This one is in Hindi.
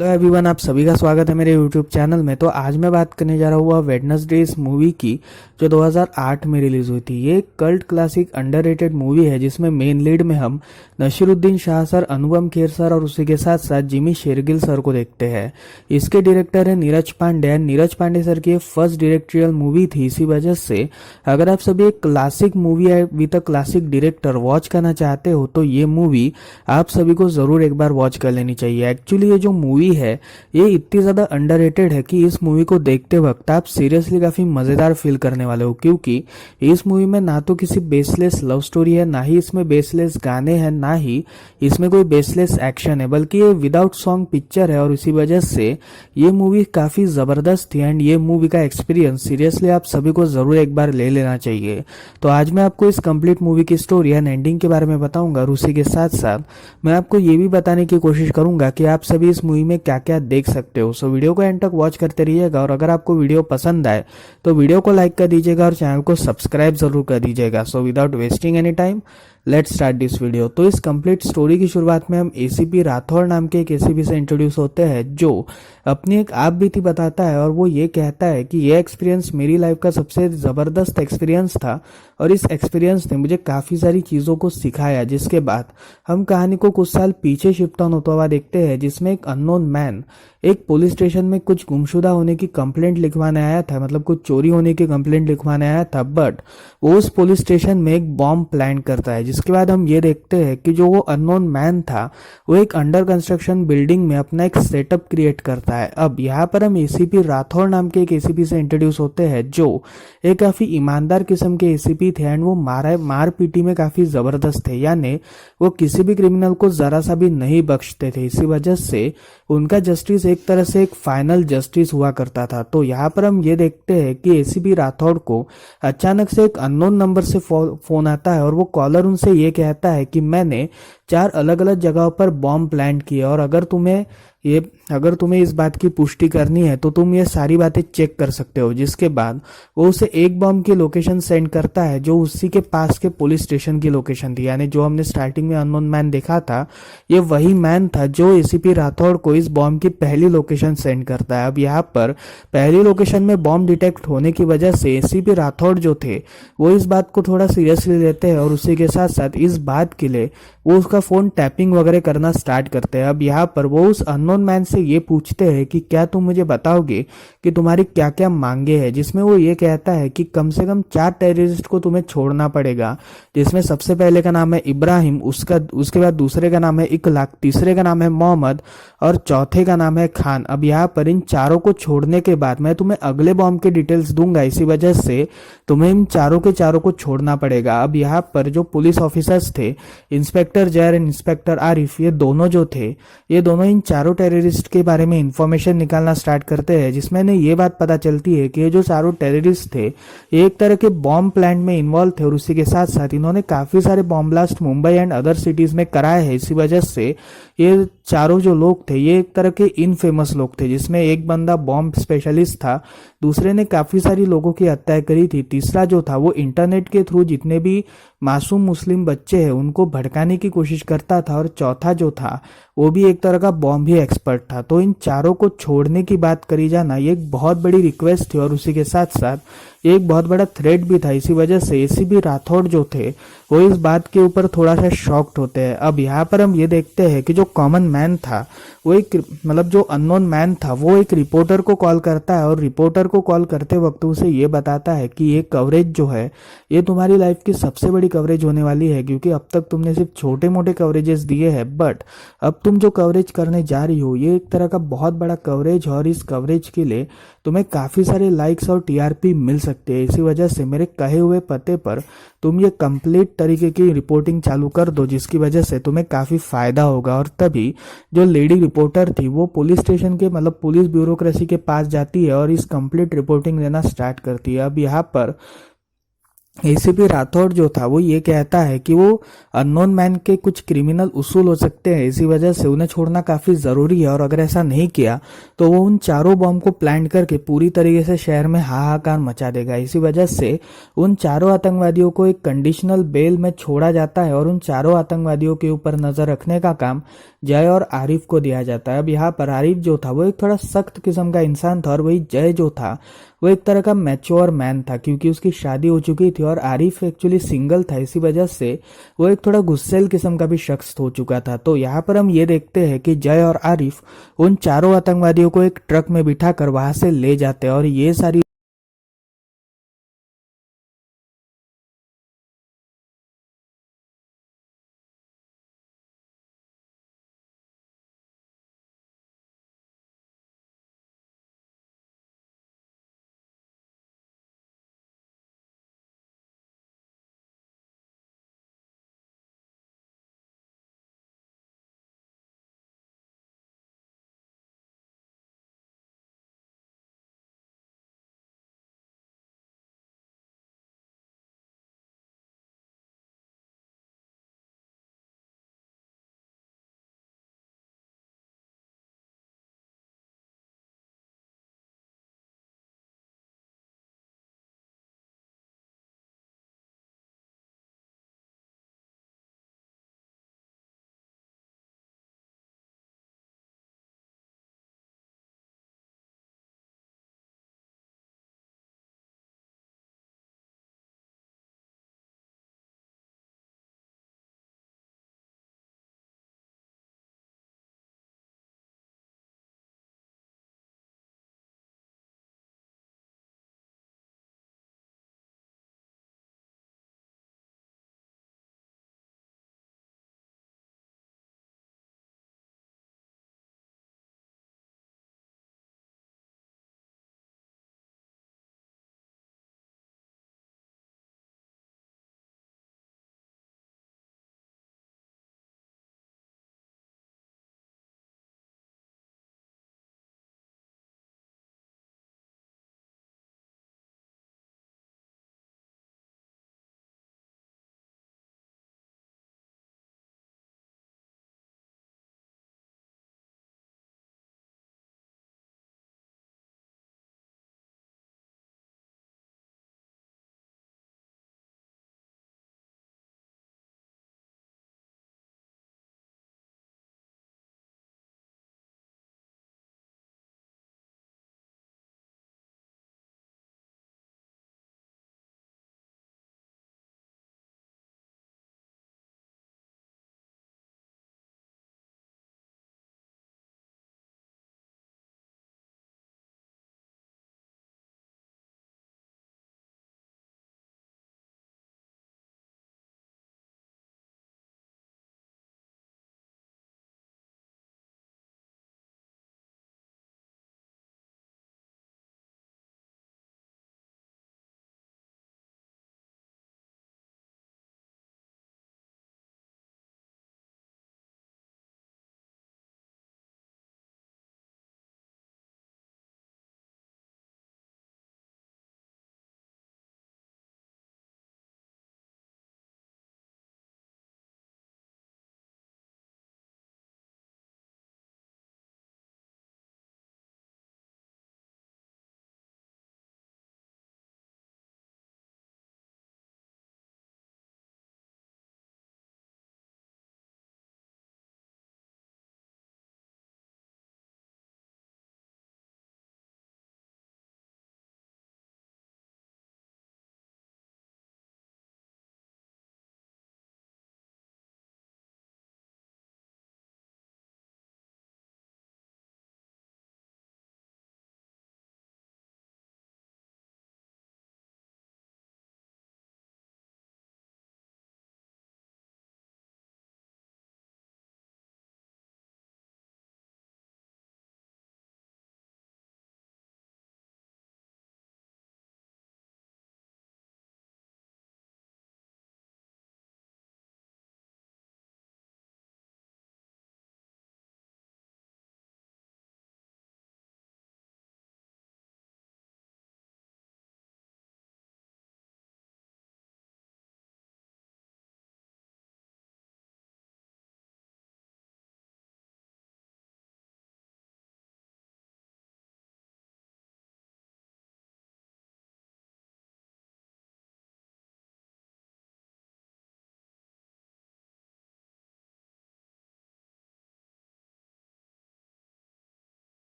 हेलो एवरीवन, आप सभी का स्वागत है मेरे यूट्यूब चैनल में। तो आज मैं बात करने जा रहा हूँ वेडनेसडे इस मूवी की, जो 2008 में रिलीज हुई थी। ये एक कल्ट क्लासिक अंडररेटेड मूवी है जिसमें मेन लीड में हम नसीरुद्दीन शाह सर, अनुपम खेर सर और उसी के साथ साथ जिमी शेरगिल सर को देखते हैं। इसके डायरेक्टर है नीरज पांडे। नीरज पांडे सर की फर्स्ट डायरेक्टोरियल मूवी थी, इसी वजह से अगर आप सभी एक क्लासिक मूवी है with a classic director watch करना चाहते हो तो ये मूवी आप सभी को जरूर एक बार वॉच कर लेनी चाहिए। एक्चुअली ये जो मूवी है ये इतनी ज्यादा अंडररेटेड है कि इस मूवी को देखते वक्त आप सीरियसली काफी मजेदार फील करने वाले हो, क्योंकि इस मूवी में ना तो किसी बेसलेस लव स्टोरी है, ना ही इसमें बेसलेस गाने हैं, ना ही इसमें कोई बेसलेस एक्शन है, बल्कि ये विदाउट सॉन्ग पिक्चर है। और इसी वजह से ये मूवी काफी जबरदस्त थी एंड ये मूवी का एक्सपीरियंस सीरियसली आप सभी को जरूर एक बार ले लेना चाहिए। तो आज मैं आपको इस कंप्लीट मूवी की स्टोरी एंड एंडिंग के बारे में बताऊंगा और उसी के साथ साथ मैं आपको ये भी बताने की कोशिश करूंगा कि आप सभी इस मूवी में क्या क्या देख सकते हो। सो वीडियो को एंड तक वॉच करते रहिएगा और अगर आपको वीडियो पसंद आए तो वीडियो को लाइक कर दीजिएगा और चैनल को सब्सक्राइब जरूर कर दीजिएगा। So without wasting any time let's start this video. तो इस कंप्लीट स्टोरी की शुरुआत में हम एसीपी राठौड़ नाम के एक एसीपी से इंट्रोड्यूस होते हैं, जो अपनी एक आप बीती बताता है और वो ये कहता है कि ये एक्सपीरियंस मेरी लाइफ का सबसे जबरदस्त एक्सपीरियंस था और इस एक्सपीरियंस ने मुझे काफी सारी चीजों को सिखाया। जिसके बाद हम कहानी को कुछ साल पीछे शिफ्ट ऑन होता हुआ देखते हैं, जिसमें एक अननोन मैन एक पुलिस स्टेशन में कुछ गुमशुदा होने की कंप्लेंट लिखवाने आया था, मतलब कुछ चोरी होने की कंप्लेंट लिखवाने आया था, बट वो उस पुलिस स्टेशन में एक बॉम्ब प्लान करता है। जिसके बाद हम ये देखते हैं कि जो वो अननोन मैन था वो एक अंडर कंस्ट्रक्शन बिल्डिंग में अपना एक सेटअप क्रिएट करता है। अब यहाँ पर हम एसीपी राठौड़ नाम के एक एसीपी से इंट्रोड्यूस होते हैं, जो एक काफी ईमानदार किस्म के एसीपी थे एंड वो मार पीटी में काफी जबरदस्त थे, यानी वो किसी भी क्रिमिनल को जरा सा भी नहीं बख्शते थे। इसी वजह से उनका जस्टिस एक तरह से एक फाइनल जस्टिस हुआ करता था। तो यहाँ पर हम ये देखते हैं कि एसीपी राठौड़ को अचानक से एक अननोन नंबर से फोन आता है और वो कॉलर उनसे ये कहता है कि मैंने 4 अलग अलग जगहों पर बॉम्ब प्लांट किए और अगर तुम्हें इस बात की पुष्टि करनी है तो तुम ये सारी बातें चेक कर सकते हो। जिसके बाद वो उसे एक बॉम्ब की लोकेशन सेंड करता है जो उसी के पास के पुलिस स्टेशन की लोकेशन थी, यानी जो हमने स्टार्टिंग में अननोन मैन देखा था ये वही मैन था जो एसीपी राठौड़ को इस बॉम्ब की पहली लोकेशन सेंड करता है। अब यहाँ पर पहली लोकेशन में बॉम्ब डिटेक्ट होने की वजह से एसीपी राठौड़ जो थे वो इस बात को थोड़ा सीरियसली लेते हैं और उसी के साथ साथ इस बात के लिए वो उसका फोन टैपिंग वगैरह करना स्टार्ट करते हैं। अब यहाँ पर वो उस अननोन मैन से ये पूछते हैं कि क्या तुम मुझे बताओगे कि तुम्हारी क्या क्या मांगे हैं, जिसमें वो ये कहता है कि कम से कम 4 टेररिस्ट को तुम्हें छोड़ना पड़ेगा, जिसमें सबसे पहले का नाम है इब्राहिम, उसके बाद दूसरे का नाम है इकलाक, तीसरे का नाम है मोहम्मद और चौथे का नाम है खान। अब यहाँ पर इन चारों को छोड़ने के बाद मैं तुम्हें अगले बॉम्ब के डिटेल्स दूंगा, इसी वजह से तुम्हें इन चारों के चारों को छोड़ना पड़ेगा। अब यहाँ पर जो पुलिस ऑफिसर्स थे, inspector Jair and inspector Arif, ये दोनों जो थे ये दोनों इन चारों टेररिस्ट के बारे में इंफॉर्मेशन निकालना स्टार्ट करते हैं, जिसमें ने ये बात पता चलती है कि ये जो चारों टेररिस्ट थे ये एक तरह के बॉम्ब प्लांट में इन्वॉल्व थे और उसी के साथ साथ इन्होंने काफी सारे bomb blast Mumbai and other cities में कराए हैं। इसी वजह से ये चारों जो लोग थे ये एक तरह के इनफेमस लोग थे, जिसमें एक बंदा बॉम्ब स्पेशलिस्ट था, दूसरे ने काफी सारी लोगों की हत्या करी थी, तीसरा जो था वो इंटरनेट के थ्रू जितने भी मासूम मुस्लिम बच्चे हैं उनको भड़काने की कोशिश करता था और चौथा जो था वो भी एक तरह का बॉम्ब ही एक्सपर्ट था। तो इन चारों को छोड़ने की बात करी जाना ये एक बहुत बड़ी रिक्वेस्ट थी और उसी के साथ साथ ये एक बहुत बड़ा थ्रेट भी था। इसी वजह से एसीपी राठौड़ जो थे वो इस बात के ऊपर थोड़ा सा शॉक्ड होते हैं। अब यहाँ पर हम ये देखते हैं कि जो कॉमन मैन था वो जो अननोन मैन था वो एक रिपोर्टर को कॉल करता है और रिपोर्टर को कॉल करते वक्त उसे ये बताता है कि ये कवरेज जो है ये तुम्हारी लाइफ की सबसे बड़ी कवरेज होने वाली है, क्योंकि अब तक तुमने सिर्फ छोटे मोटे कवरेजेस दिए हैं, बट अब तुम जो कवरेज करने जा रही हो ये एक तरह का बहुत बड़ा कवरेज है और इस कवरेज के लिए तुम्हें काफी सारे लाइक्स और टीआरपी मिल सकते हैं। इसी वजह से मेरे कहे हुए पते पर तुम ये कंप्लीट तरीके की रिपोर्टिंग चालू कर दो, जिसकी वजह से तुम्हें काफी फायदा होगा। और तभी जो लेडी रिपोर्टर थी वो पुलिस स्टेशन के पुलिस ब्यूरोक्रेसी के पास जाती है और इस कंप्लीट रिपोर्टिंग देना स्टार्ट करती है। अब यहाँ पर एसीपी राठौड़ जो था वो ये कहता है कि वो अननोन मैन के कुछ क्रिमिनल उसूल हो सकते हैं, इसी वजह से उन्हें छोड़ना काफी जरूरी है, और अगर ऐसा नहीं किया तो वो उन चारों बॉम्ब को प्लान करके पूरी तरीके से शहर में हाहाकार मचा देगा। इसी वजह से उन चारों आतंकवादियों को एक कंडीशनल बेल में छोड़ा जाता है और उन चारों आतंकवादियों के ऊपर नजर रखने का काम जय और आरिफ को दिया जाता है। अब यहाँ पर आरिफ जो था वो एक थोड़ा सख्त किस्म का इंसान था, और वही जय जो था वो एक तरह का मैच्योर मैन था, क्योंकि उसकी शादी हो चुकी थी और आरिफ एक्चुअली सिंगल था। इसी वजह से वो एक थोड़ा गुस्सेल किस्म का भी शख्स हो चुका था। तो यहाँ पर हम ये देखते हैं कि जय और आरिफ उन चारों आतंकवादियों को एक ट्रक में बिठाकर वहां से ले जाते हैं, और ये सारी